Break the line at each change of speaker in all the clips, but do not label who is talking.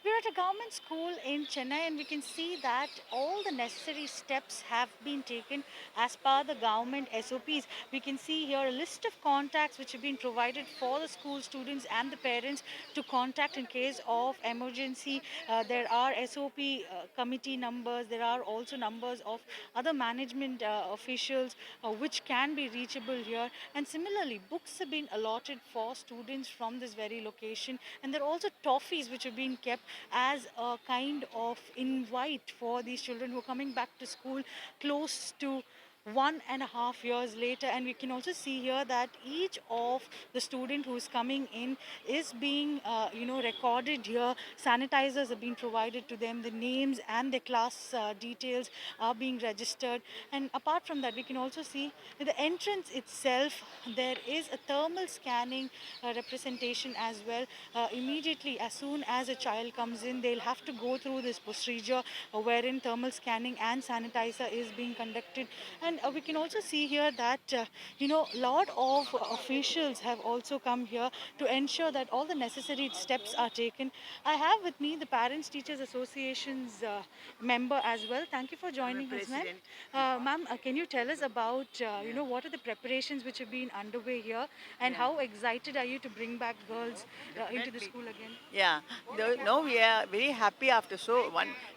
We're at a government school in Chennai, and we can see that all the necessary steps have been taken as per the government SOPs. We can see here a list of contacts which have been provided for the school students and the parents to contact in case of emergency. There are SOP committee numbers, there are also numbers of other management officials which can be reachable here. And similarly, books have been allotted for students from this very location, and there are also toffees which have been kept as a kind of invite for these children who are coming back to school close to 1.5 years later. And we can also see here that each of the student who is coming in is being recorded here. Sanitizers have been provided to them, the names and the class details are being registered. And apart from that, we can also see that the entrance itself, there is a thermal scanning representation as well. Immediately as soon as a child comes in, they'll have to go through this procedure wherein thermal scanning and sanitizer is being conducted. And we can also see here that lot of officials have also come here to ensure that all the necessary steps are taken. I have with me the Parents Teachers Association's member as well. Thank you for
I'm a
joining us, ma'am.
president.
Ma'am, can you tell us about what are the preparations which have been underway here, and
Yeah,
how excited are you to bring back girls into the
definitely.
school again?
Yeah, no, we are very happy after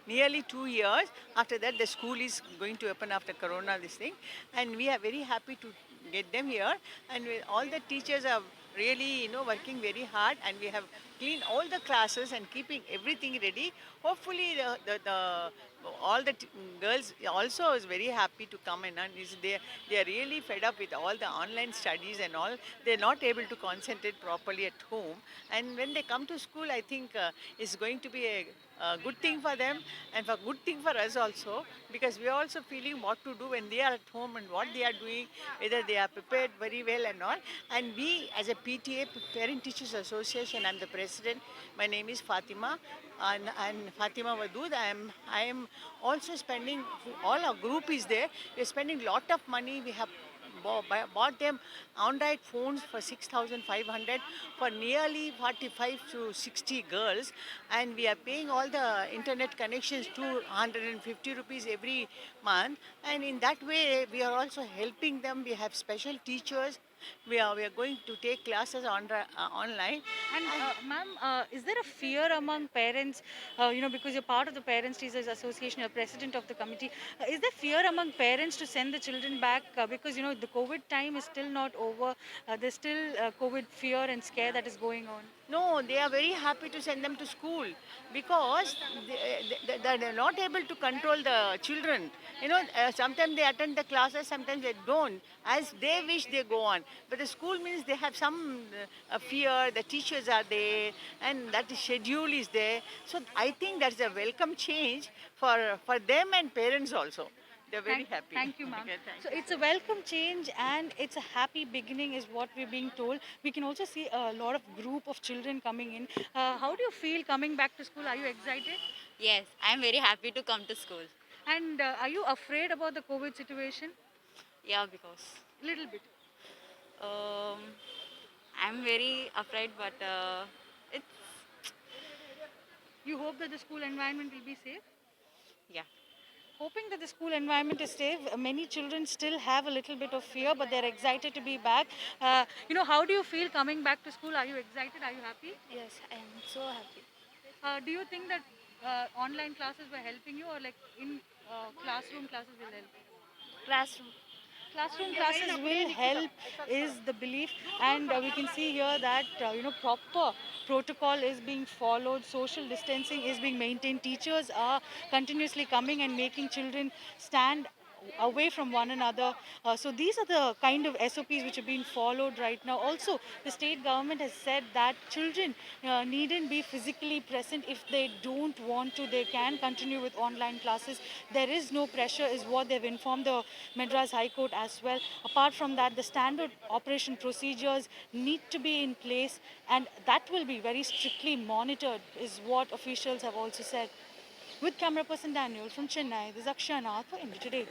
nearly 2 years. After that, the school is going to open after Corona, this thing, and we are very happy to get them here. And all the teachers are really, working very hard, and we have cleaned all the classes and keeping everything ready. Hopefully, the all the girls also is very happy to come in, and they are really fed up with all the online studies and all. They're not able to concentrate properly at home, and when they come to school, I think it's going to be a good thing for them and for good thing for us also, because we are also feeling what to do when they are at home and what they are doing, whether they are prepared very well and all. And we, as a PTA, Parent Teachers Association, I'm the president. My name is Fatima, and Fatima Wadood. I am also spending, all our group is there. We're spending lot of money. We have bought them Android phones for 6,500 for nearly 45 to 60 girls, and we are paying all the internet connections 250 rupees every month. And in that way, we are also helping them. We have special teachers. We are going to take classes online.
And
And
ma'am, is there a fear among parents, because you're part of the Parents Teachers Association, you're president of the committee, is there fear among parents to send the children back? Because, the COVID time is still not over. There's still COVID fear and scare that is going on.
No, they are very happy to send them to school because they're not able to control the children. Sometimes they attend the classes, sometimes they don't. As they wish, they go on. But the school means they have some fear, the teachers are there, and that schedule is there. So I think that's a welcome change for them and parents also. They're very happy.
Thank you, ma'am.
Okay, thank
So
you.
it's a welcome change and it's a happy beginning, is what we're being told. We can also see a lot of group of children coming in. How do you feel coming back to school? Are you excited?
Yes, I'm very happy to come to school.
And are you afraid about the COVID situation?
Yeah, because
Little bit.
um, I'm very afraid, but it's
You hope that the school environment will be safe?
yeah.
Hoping that the school environment is safe. Many children still have a little bit of fear, but they're excited to be back. How do you feel coming back to school? Are you excited? Are you happy?
Yes, I am so happy.
Do you think that online classes were helping you, or like in classroom classes will help?
Classroom.
Classroom classes will help is the belief, and we can see here that proper protocol is being followed, social distancing is being maintained, teachers are continuously coming and making children stand away from one another. So these are the kind of SOPs which are being followed right now. Also, the state government has said that children needn't be physically present. If they don't want to, they can continue with online classes. There is no pressure, is what they've informed the Madras High Court as well. Apart from that, the standard operation procedures need to be in place, and that will be very strictly monitored, is what officials have also said. With camera person Daniel from Chennai, this is Akshana for India Today.